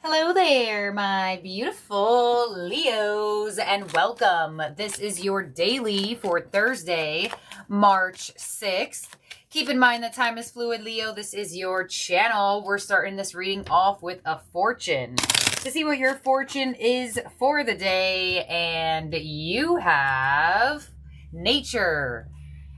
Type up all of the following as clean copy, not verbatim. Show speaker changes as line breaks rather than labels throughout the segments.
Hello there, my beautiful Leos, and welcome. This is your daily for Thursday, March 6th. Keep in mind that time is fluid, Leo. This is your channel. We're starting this reading off with a fortune to see what your fortune is for the day. And you have nature.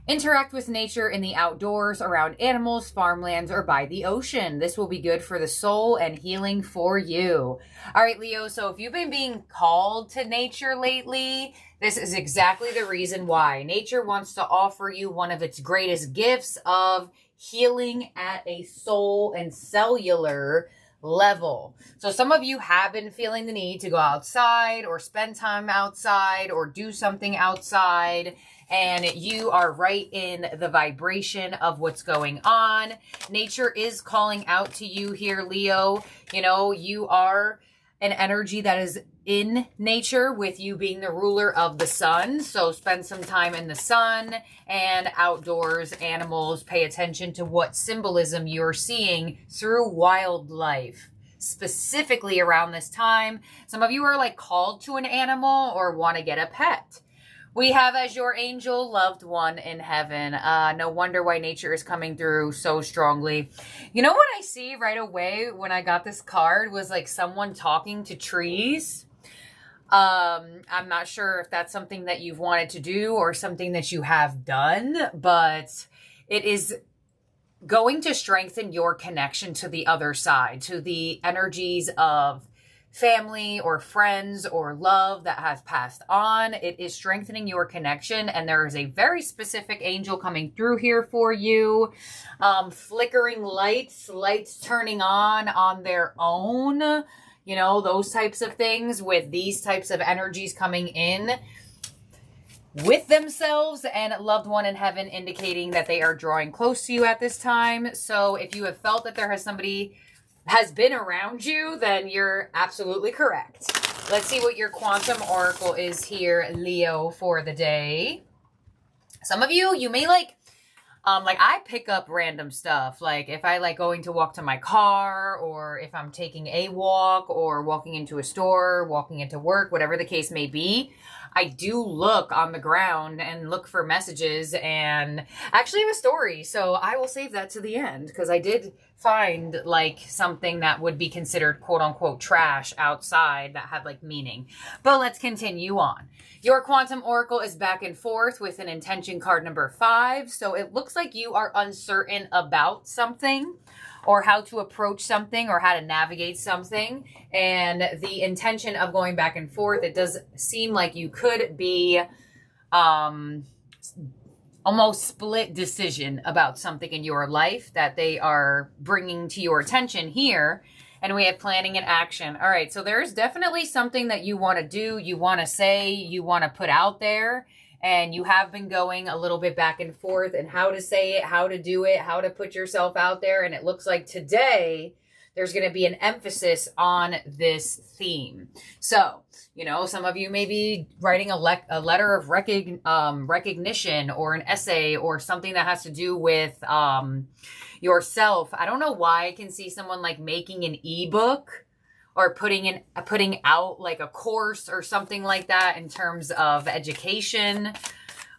Interact with nature in the outdoors, around animals, farmlands, or by the ocean. This will be good for the soul and healing for you. All right, Leo, so if you've been being called to nature lately, this is exactly the reason why. Nature wants to offer you one of its greatest gifts of healing at a soul and cellular level. So some of you have been feeling the need to go outside or spend time outside or do something outside, and you are right in the vibration of what's going on. Nature is calling out to you here, Leo. You know, you are an energy that is in nature, with you being the ruler of the sun. So spend some time in the sun and outdoors, animals. Pay attention to what symbolism you're seeing through wildlife. Specifically around this time, some of you are like called to an animal or want to get a pet. We have as your angel loved one in heaven. No wonder why nature is coming through so strongly. You know what I see right away when I got this card was like someone talking to trees. I'm not sure if that's something that you've wanted to do or something that you have done, but it is going to strengthen your connection to the other side, to the energies of family or friends or love that has passed on. It is strengthening your connection, and there is a very specific angel coming through here for you. Flickering lights turning on their own, you know, those types of things, with these types of energies coming in with themselves and loved one in heaven, indicating that they are drawing close to you at this time. So if you have felt that somebody has been around you, then you're absolutely correct. Let's see what your quantum oracle is here, Leo, for the day. Some of you may like I pick up random stuff. Like if I like going to walk to my car, or if I'm taking a walk, or walking into a store, walking into work, whatever the case may be, I do look on the ground and look for messages, and actually have a story. So I will save that to the end, because I did find like something that would be considered quote unquote trash outside that had like meaning. But let's continue on. Your quantum oracle is back and forth with an intention card number 5. So it looks like you are uncertain about something, or how to approach something, or how to navigate something. And the intention of going back and forth, it does seem like you could be almost split decision about something in your life that they are bringing to your attention here. And we have planning and action. All right, so there's definitely something that you want to do, you want to say, you want to put out there. And you have been going a little bit back and forth and how to say it, how to do it, how to put yourself out there. And it looks like today there's going to be an emphasis on this theme. So, you know, some of you may be writing a letter of recognition, or an essay, or something that has to do with yourself. I don't know why I can see someone like making an ebook, or putting out like a course or something like that in terms of education.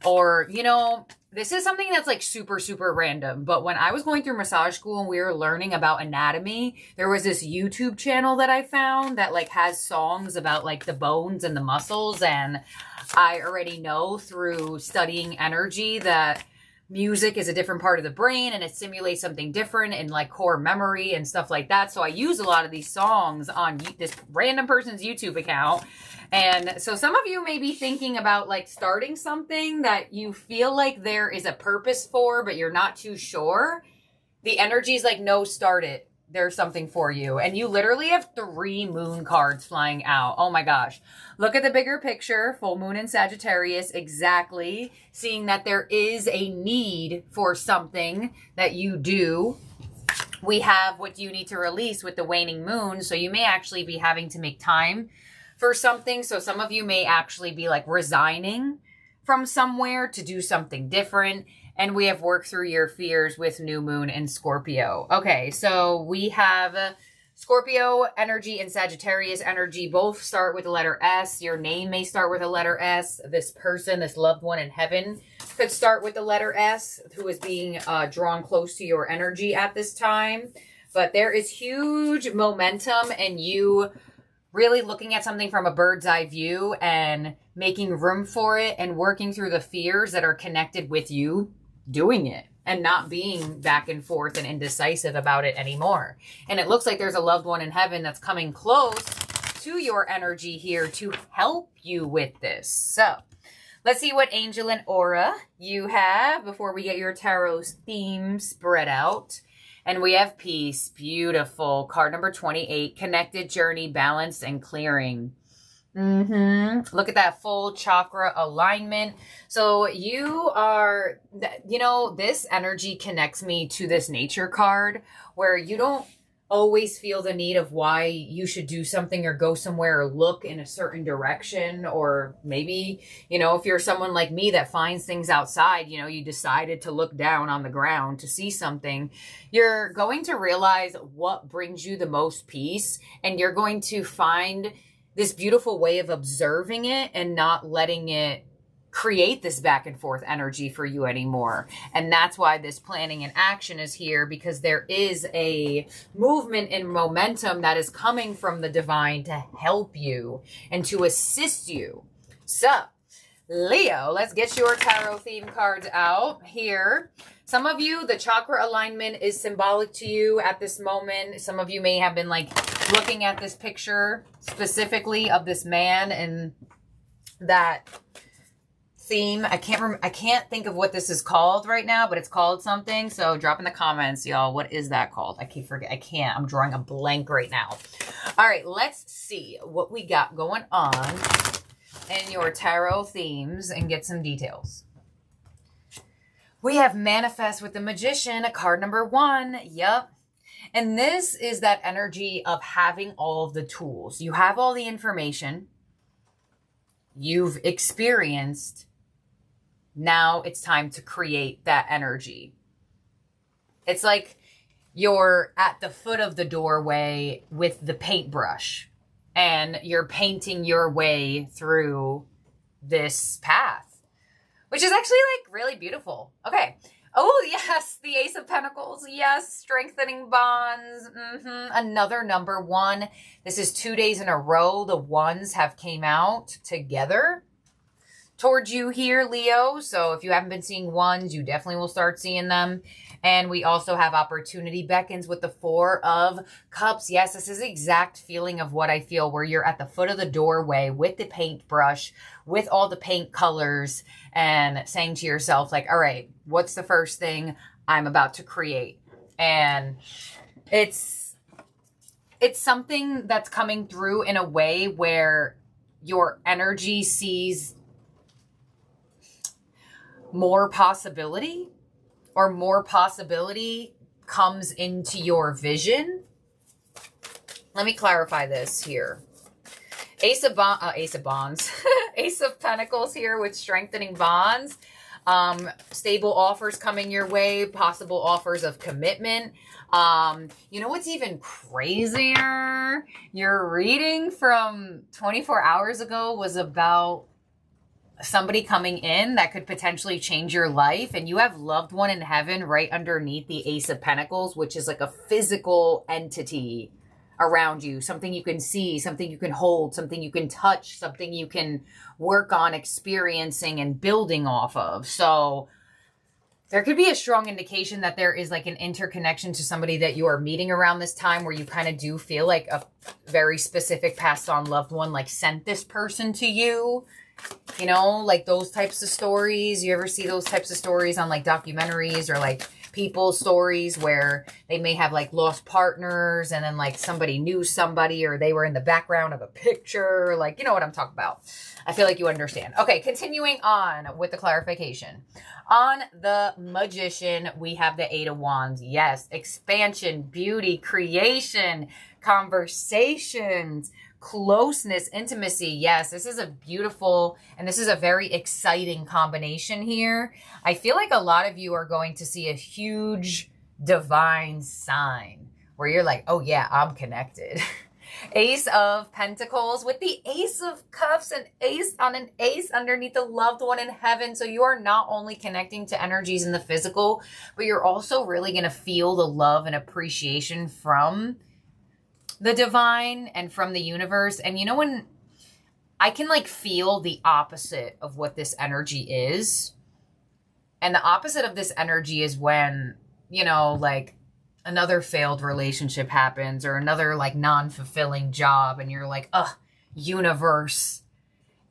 Or, you know, this is something that's like super, super random. But when I was going through massage school and we were learning about anatomy, there was this YouTube channel that I found that like has songs about like the bones and the muscles. And I already know through studying energy that music is a different part of the brain, and it simulates something different in like core memory and stuff like that. So I use a lot of these songs on this random person's YouTube account. And so some of you may be thinking about like starting something that you feel like there is a purpose for, but you're not too sure. The energy is like, no, start it. There's something for you. And you literally have 3 moon cards flying out. Oh my gosh. Look at the bigger picture. Full moon in Sagittarius. Exactly. Seeing that there is a need for something that you do. We have what you need to release with the waning moon. So you may actually be having to make time for something. So some of you may actually be like resigning from somewhere to do something different. And we have worked through your fears with new moon in Scorpio. Okay, so we have Scorpio energy and Sagittarius energy both start with the letter S. Your name may start with a letter S. This person, this loved one in heaven, could start with the letter S, who is being drawn close to your energy at this time. But there is huge momentum and you really looking at something from a bird's eye view and making room for it and working through the fears that are connected with you doing it and not being back and forth and indecisive about it anymore. And it looks like there's a loved one in heaven that's coming close to your energy here to help you with this. So let's see what angel and aura you have before we get your tarot's theme spread out. And we have peace. Beautiful. Card number 28. Connected journey, balance, and clearing. Look at that full chakra alignment. So you are, you know, this energy connects me to this nature card where you don't always feel the need of why you should do something or go somewhere or look in a certain direction. Or maybe, you know, if you're someone like me that finds things outside, you know, you decided to look down on the ground to see something, you're going to realize what brings you the most peace. And you're going to find this beautiful way of observing it and not letting it create this back and forth energy for you anymore. And that's why this planning and action is here, because there is a movement and momentum that is coming from the divine to help you and to assist you. So Leo, let's get your tarot theme cards out here. Some of you, the chakra alignment is symbolic to you at this moment. Some of you may have been like looking at this picture specifically of this man and that theme. I can't think of what this is called right now, but it's called something. So drop in the comments, y'all. What is that called? I'm drawing a blank right now. All right, let's see what we got going on in your tarot themes and get some details. We have manifest with the magician, card number 1. Yep. And this is that energy of having all of the tools. You have all the information. You've experienced. Now it's time to create that energy. It's like you're at the foot of the doorway with the paintbrush and you're painting your way through this path, which is actually like really beautiful. Okay. Oh, yes. The Ace of Pentacles. Yes. Strengthening bonds. Another number 1. This is 2 days in a row. The ones have came out together towards you here, Leo. So if you haven't been seeing ones, you definitely will start seeing them. And we also have opportunity beckons with the 4 of Cups. Yes, this is the exact feeling of what I feel, where you're at the foot of the doorway with the paintbrush, with all the paint colors, and saying to yourself, like, all right, what's the first thing I'm about to create? And it's something that's coming through in a way where your energy sees more possibility, or more possibility comes into your vision. Let me clarify this here. Ace of Bonds. Ace of Pentacles here with strengthening bonds. Stable offers coming your way. Possible offers of commitment. You know what's even crazier? Your reading from 24 hours ago was about somebody coming in that could potentially change your life, and you have loved one in heaven right underneath the Ace of Pentacles, which is like a physical entity around you, something you can see, something you can hold, something you can touch, something you can work on experiencing and building off of. So there could be a strong indication that there is like an interconnection to somebody that you are meeting around this time, where you kind of do feel like a very specific passed on loved one like sent this person to you. You know, like those types of stories. You ever see those types of stories on like documentaries or like people's stories where they may have like lost partners and then like somebody knew somebody, or they were in the background of a picture. Like, you know what I'm talking about. I feel like you understand. Okay, continuing on with the clarification. On the magician, we have the 8 of Wands. Yes, expansion, beauty, creation, conversations, closeness, intimacy. Yes, this is a beautiful, and this is a very exciting combination here. I feel like a lot of you are going to see a huge divine sign where you're like, oh yeah, I'm connected. Ace of Pentacles with the Ace of Cups, and ace on an ace underneath the loved one in heaven. So you are not only connecting to energies in the physical, but you're also really going to feel the love and appreciation from the divine and from the universe. And you know, when I can like feel the opposite of what this energy is, and the opposite of this energy is when, you know, like another failed relationship happens or another like non-fulfilling job, and you're like, ugh, universe.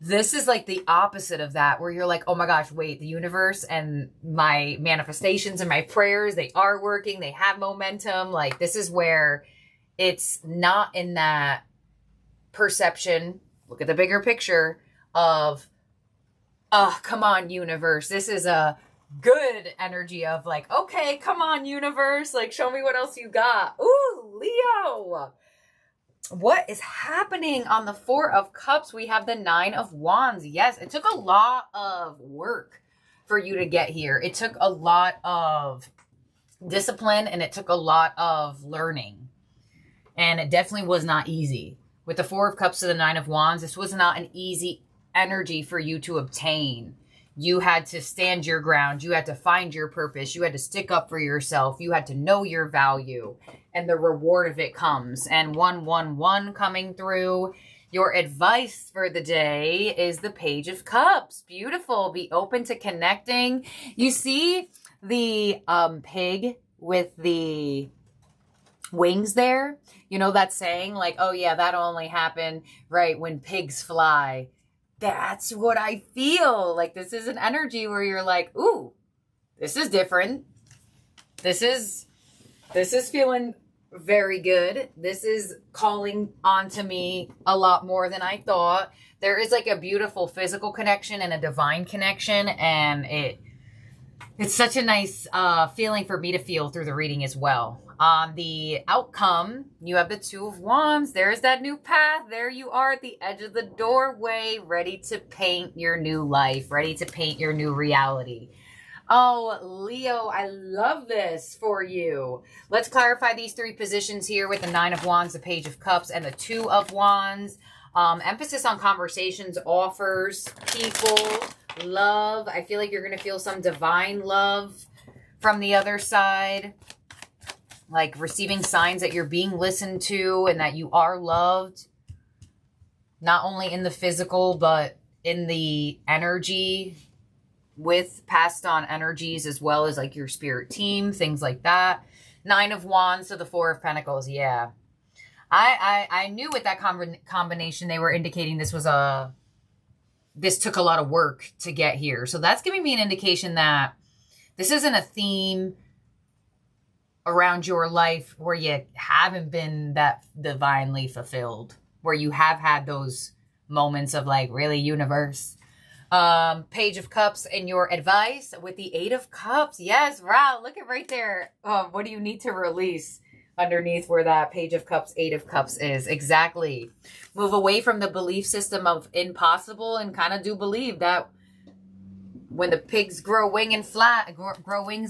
This is like the opposite of that, where you're like, oh my gosh, wait, the universe and my manifestations and my prayers, they are working, they have momentum. Like, this is where it's not in that perception, look at the bigger picture of, oh, come on, universe. This is a good energy of like, okay, come on, universe, like, show me what else you got. Ooh, Leo, what is happening on the Four of Cups? We have the Nine of Wands. Yes, it took a lot of work for you to get here. It took a lot of discipline, and it took a lot of learning, and it definitely was not easy. With the Four of Cups to the Nine of Wands, this was not an easy energy for you to obtain. You had to stand your ground. You had to find your purpose. You had to stick up for yourself. You had to know your value, and the reward of it comes. And 111 coming through. Your advice for the day is the Page of Cups. Beautiful. Be open to connecting. You see the pig with the wings there? You know that saying, like, oh yeah, that'll only happen right when pigs fly. That's what I feel. Like, this is an energy where you're like, ooh, this is different. This is feeling very good. This is calling onto me a lot more than I thought. There is like a beautiful physical connection and a divine connection, and it's such a nice feeling for me to feel through the reading as well. On the outcome, you have the Two of Wands. There's that new path. There you are at the edge of the doorway, ready to paint your new life, ready to paint your new reality. Oh, Leo, I love this for you. Let's clarify these three positions here with the Nine of Wands, the Page of Cups, and the Two of Wands. Emphasis on conversations, offers, people, love. I feel like you're going to feel some divine love from the other side. Like receiving signs that you're being listened to and that you are loved. Not only in the physical, but in the energy, with passed on energies, as well as like your spirit team, things like that. Nine of Wands to the Four of Pentacles. Yeah. I knew with that combination, they were indicating this took a lot of work to get here. So that's giving me an indication that this isn't a theme around your life where you haven't been that divinely fulfilled, where you have had those moments of like, really, universe? Page of Cups and your advice with the Eight of Cups. Yes, wow, look at right there. What do you need to release underneath where that Page of Cups, Eight of Cups is? Exactly. Move away from the belief system of impossible and kind of do believe that when the pigs grow wings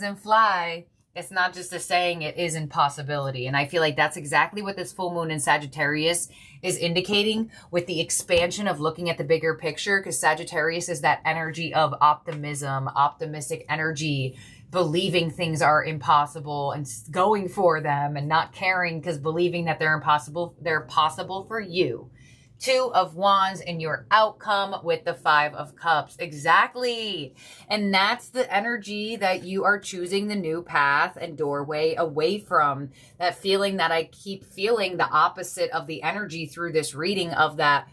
and fly, it's not just a saying, it is impossibility. And I feel like that's exactly what this full moon in Sagittarius is indicating, with the expansion of looking at the bigger picture, because Sagittarius is that energy of optimism, optimistic energy, believing things are impossible and going for them and not caring because believing that they're possible for you. Two of Wands and your outcome with the Five of Cups. Exactly. And that's the energy that you are choosing the new path and doorway away from. That feeling that I keep feeling, the opposite of the energy through this reading of that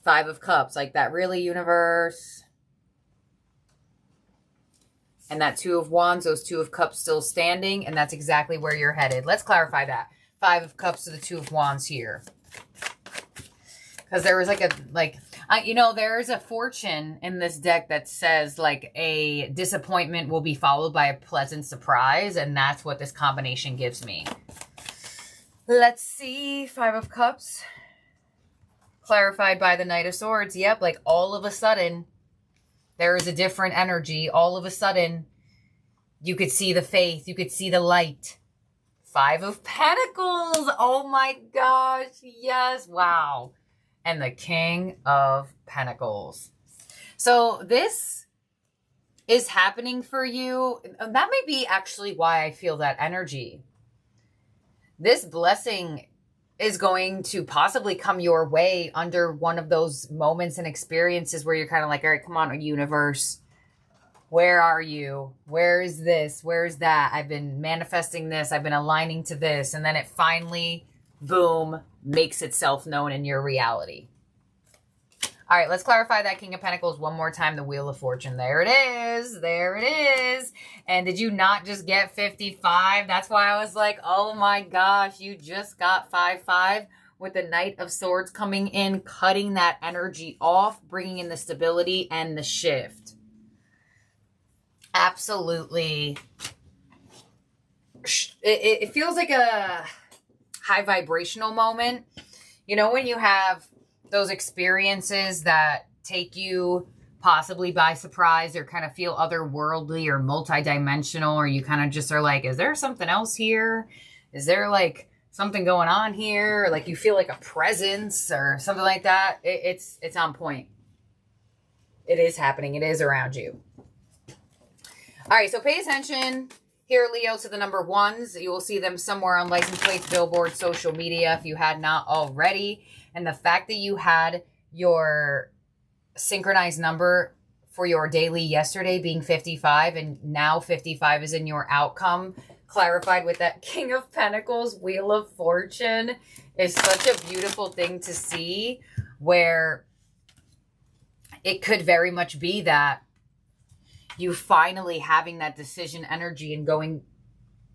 Five of Cups. Like that, really, universe? And that Two of Wands, those Two of Cups still standing. And that's exactly where you're headed. Let's clarify that. Five of Cups to the Two of Wands here. Because there was there's a fortune in this deck that says like a disappointment will be followed by a pleasant surprise. And that's what this combination gives me. Let's see. Five of Cups. Clarified by the Knight of Swords. Yep, like all of a sudden, there is a different energy. All of a sudden, you could see the faith. You could see the light Five of Pentacles. Oh my gosh. Yes. Wow. And the King of Pentacles. So this is happening for you. That may be actually why I feel that energy. This blessing is going to possibly come your way under one of those moments and experiences where you're kind of like, all right, come on, universe. Where are you? Where is this? Where is that? I've been manifesting this. I've been aligning to this. And then it finally, boom, makes itself known in your reality. All right, let's clarify that King of Pentacles one more time. The Wheel of Fortune. There it is. There it is. And did you not just get 55? That's why I was like, oh my gosh, you just got 5-5 with the Knight of Swords coming in, cutting that energy off, bringing in the stability and the shift. Absolutely. It feels like a high vibrational moment. You know, when you have those experiences that take you possibly by surprise or kind of feel otherworldly or multidimensional, or you kind of just are like, is there something else here? Is there like something going on here? Or like you feel like a presence or something like that. It's on point. It is happening. It is around you. All right, so pay attention here, Leo, to the number ones. You will see them somewhere on license plates, billboards, social media, if you had not already. And the fact that you had your synchronized number for your daily yesterday being 55, and now 55 is in your outcome, clarified with that King of Pentacles, Wheel of Fortune, is such a beautiful thing to see, where it could very much be that you finally having that decision energy and going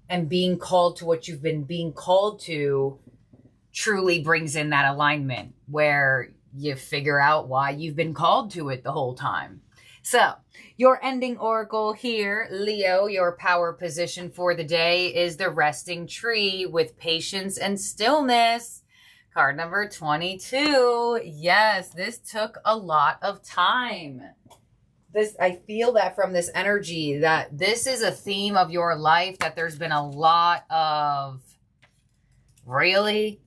and being called to what you've been being called to truly brings in that alignment where you figure out why you've been called to it the whole time. So your ending oracle here, Leo, your power position for the day is the resting tree with patience and stillness. Card number 22. Yes, this took a lot of time. I feel that from this energy, that this is a theme of your life, that there's been a lot of, really?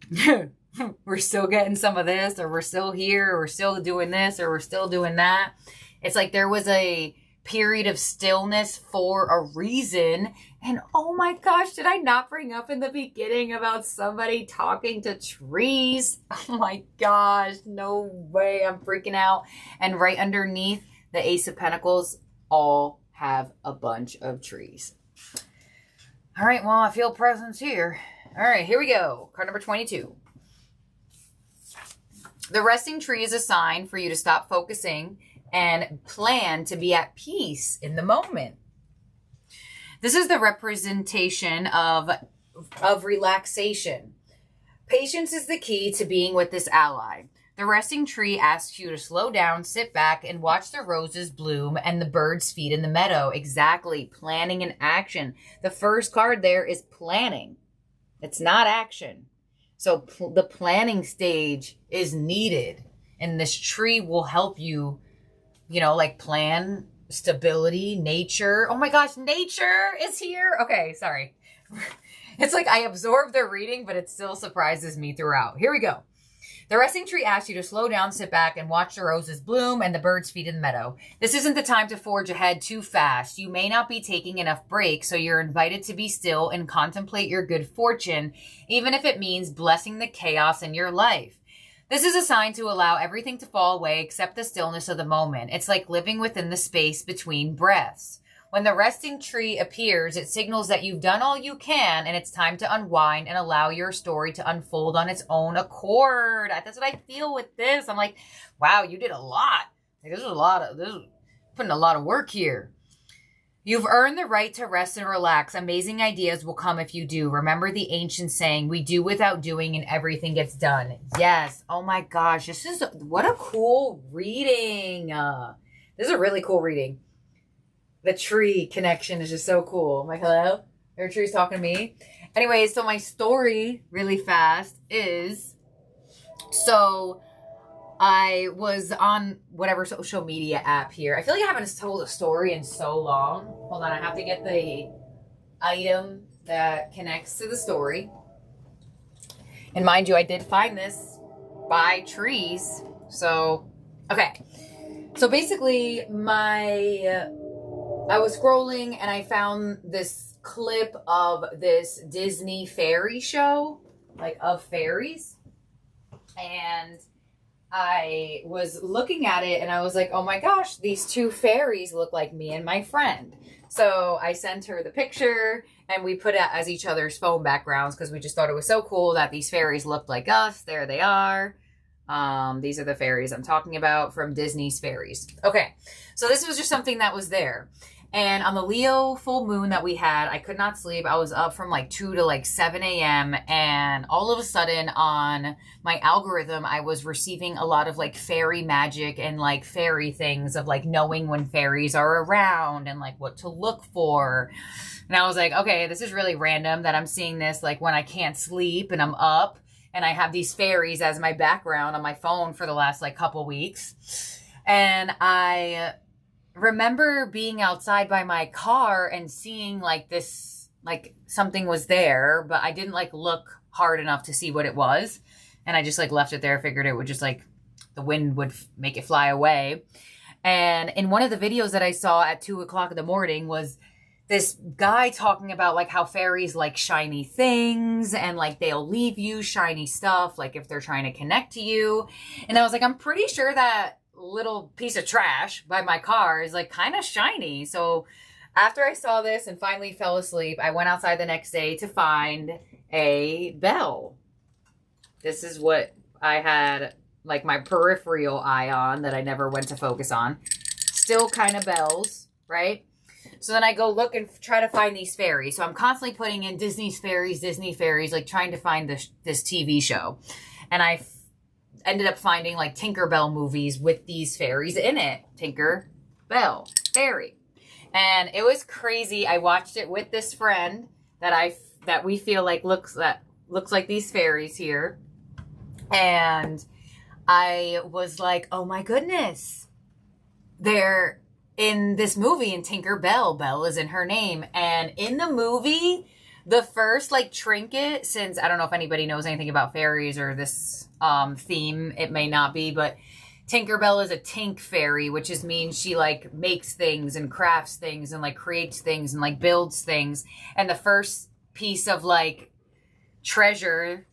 We're still getting some of this, or we're still here, or we're still doing this, or we're still doing that. It's like there was a period of stillness for a reason. And oh my gosh, did I not bring up in the beginning about somebody talking to trees? Oh my gosh, no way, I'm freaking out. And right underneath the Ace of Pentacles, all have a bunch of trees. All right, well, I feel presence here. All right, here we go. Card number 22. The resting tree is a sign for you to stop focusing and plan to be at peace in the moment. This is the representation of relaxation. Patience is the key to being with this ally. The resting tree asks you to slow down, sit back, and watch the roses bloom and the birds feed in the meadow. Exactly. Planning and action. The first card there is planning. It's not action. So the planning stage is needed. And this tree will help you, you know, like plan, stability, nature. Oh my gosh, nature is here. Okay, sorry. It's like I absorb the reading, but it still surprises me throughout. Here we go. The resting tree asks you to slow down, sit back, and watch the roses bloom and the birds feed in the meadow. This isn't the time to forge ahead too fast. You may not be taking enough breaks, so you're invited to be still and contemplate your good fortune, even if it means blessing the chaos in your life. This is a sign to allow everything to fall away except the stillness of the moment. It's like living within the space between breaths. When the resting tree appears, it signals that you've done all you can and it's time to unwind and allow your story to unfold on its own accord. That's what I feel with this. I'm like, wow, you did a lot. Like, this is putting a lot of work here. You've earned the right to rest and relax. Amazing ideas will come if you do. Remember the ancient saying, we do without doing and everything gets done. Yes. Oh my gosh. What a cool reading. This is a really cool reading. The tree connection is just so cool. I'm like, hello? Your tree's talking to me. Anyway, so my story, really fast, is, so I was on whatever social media app here. I feel like I haven't told a story in so long. Hold on, I have to get the item that connects to the story. And mind you, I did find this by trees. So, okay. So basically, I was scrolling and I found this clip of this Disney fairy show, like of fairies. And I was looking at it and I was like, oh my gosh, these two fairies look like me and my friend. So I sent her the picture and we put it as each other's phone backgrounds because we just thought it was so cool that these fairies looked like us. There they are. These are the fairies I'm talking about from Disney's Fairies. Okay, so this was just something that was there. And on the Leo full moon that we had, I could not sleep. I was up from like 2 to like 7 a.m. And all of a sudden on my algorithm, I was receiving a lot of like fairy magic and like fairy things of like knowing when fairies are around and like what to look for. And I was like, okay, this is really random that I'm seeing this like when I can't sleep and I'm up and I have these fairies as my background on my phone for the last like couple weeks. And I remember being outside by my car and seeing like this, like something was there, but I didn't like look hard enough to see what it was. And I just like left it there, figured it would just like, the wind would make it fly away. And in one of the videos that I saw at 2 o'clock in the morning was this guy talking about like how fairies like shiny things and like they'll leave you shiny stuff, like if they're trying to connect to you. And I was like, I'm pretty sure that little piece of trash by my car is like kind of shiny. So after I saw this and finally fell asleep, I went outside the next day to find a bell. This is what I had like my peripheral eye on that I never went to focus on. Still kind of bells, right? So then I go look and try to find these fairies. So I'm constantly putting in Disney fairies, like trying to find this TV show. And I ended up finding like Tinkerbell movies with these fairies in it. Tinkerbell fairy. And it was crazy. I watched it with this friend that we feel like looks like these fairies here. And I was like, oh my goodness. They're in this movie in Tinkerbell. Belle is in her name. And in the movie, the first like trinket, since I don't know if anybody knows anything about fairies or this theme, it may not be, but Tinkerbell is a tink fairy, which just means she like makes things and crafts things and like creates things and like builds things. And the first piece of like treasure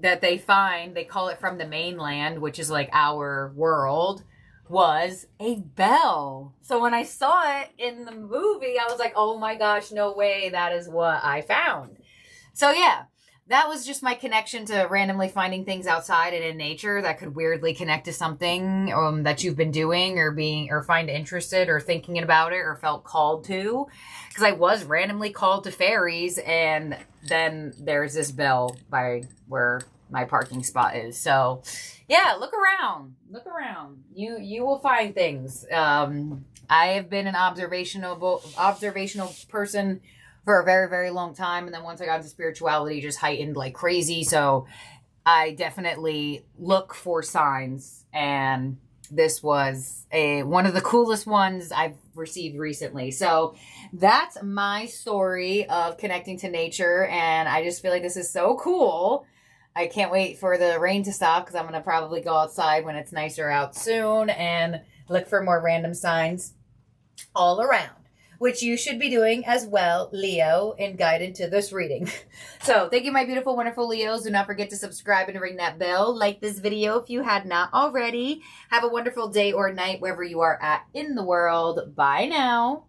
that they find, they call it from the mainland, which is like our world, was a bell. So when I saw it in the movie, I was like, oh my gosh, no way, that is what I found. So yeah, that was just my connection to randomly finding things outside and in nature that could weirdly connect to something that you've been doing or find interested or thinking about it or felt called to. Because I was randomly called to fairies, and then there's this bell by where my parking spot is. So yeah, look around. You will find things. I have been an observational person for a very, very long time. And then once I got into spirituality, just heightened like crazy. So I definitely look for signs. And this was one of the coolest ones I've received recently. So that's my story of connecting to nature. And I just feel like this is so cool. I can't wait for the rain to stop because I'm going to probably go outside when it's nicer out soon and look for more random signs all around, which you should be doing as well, Leo, and guided to this reading. So thank you, my beautiful, wonderful Leos. Do not forget to subscribe and ring that bell. Like this video if you had not already. Have a wonderful day or night wherever you are at in the world. Bye now.